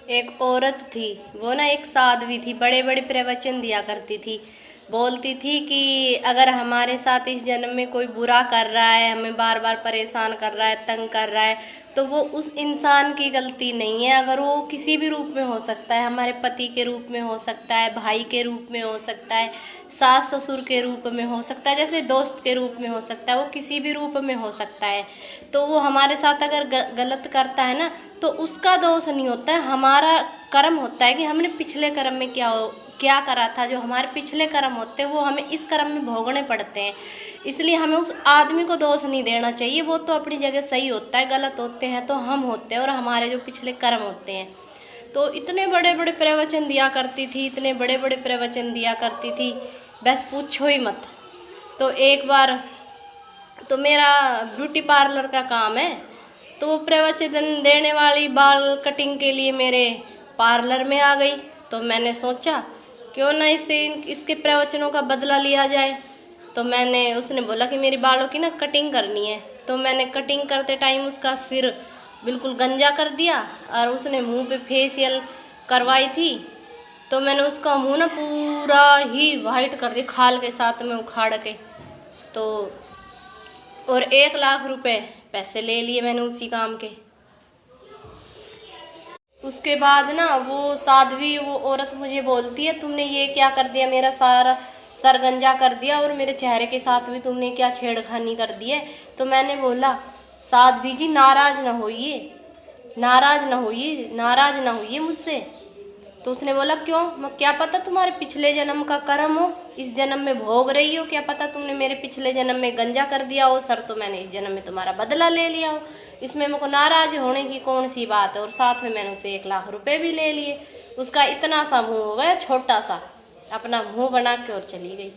एक औरत थी, वो ना एक साध्वी थी, बड़े बड़े प्रवचन दिया करती थी। बोलती थी कि अगर हमारे साथ इस जन्म में कोई बुरा कर रहा है, हमें बार बार परेशान कर रहा है, तंग कर रहा है, तो वो उस इंसान की गलती नहीं है। अगर वो किसी भी रूप में हो सकता है, हमारे पति के रूप में हो सकता है, भाई के रूप में हो सकता है, सास ससुर के रूप में हो सकता है, जैसे दोस्त के रूप में हो सकता है, वो किसी भी रूप में हो सकता है। तो वो हमारे साथ अगर गलत करता है ना, तो उसका दोष नहीं होता है, हमारा कर्म होता है कि हमने पिछले कर्म में क्या करा था। जो हमारे पिछले कर्म होते हैं वो हमें इस कर्म में भोगने पड़ते हैं। इसलिए हमें उस आदमी को दोष नहीं देना चाहिए, वो तो अपनी जगह सही होता है, गलत होते हैं तो हम होते हैं और हमारे जो पिछले कर्म होते हैं। तो इतने बड़े बड़े प्रवचन दिया करती थी, इतने बड़े बड़े प्रवचन दिया करती थी, बस पूछो ही मत। तो एक बार तो मेरा ब्यूटी पार्लर का काम है, तो वो प्रवचन देने वाली बाल कटिंग के लिए मेरे पार्लर में आ गई। तो मैंने सोचा क्यों ना इसके प्रवचनों का बदला लिया जाए। तो उसने बोला कि मेरी बालों की ना कटिंग करनी है। तो मैंने कटिंग करते टाइम उसका सिर बिल्कुल गंजा कर दिया और उसने मुंह पे फेशियल करवाई थी। तो मैंने उसका मुंह ना पूरा ही वाइट कर दिया, खाल के साथ में उखाड़ के। तो और 1 लाख रुपए पैसे ले लिए मैंने उसी काम के। उसके बाद ना वो साध्वी, वो औरत मुझे बोलती है, तुमने ये क्या कर दिया, मेरा सारा सर गंजा कर दिया और मेरे चेहरे के साथ भी तुमने क्या छेड़खानी कर दी है। तो मैंने बोला, साध्वी जी नाराज ना होइए, नाराज ना होइए मुझसे। तो उसने बोला, क्यों? मैं, क्या पता तुम्हारे पिछले जन्म का कर्म हो, इस जन्म में भोग रही हो, क्या पता तुमने मेरे पिछले जन्म में गंजा कर दिया हो सर, तो मैंने इस जन्म में तुम्हारा बदला ले लिया हो। इसमें मेरे को नाराज होने की कौन सी बात है। और साथ में मैंने उसे 1 लाख रुपए भी ले लिए। उसका इतना सा मुंह हो गया, छोटा सा, अपना मुंह बना के और चली गई।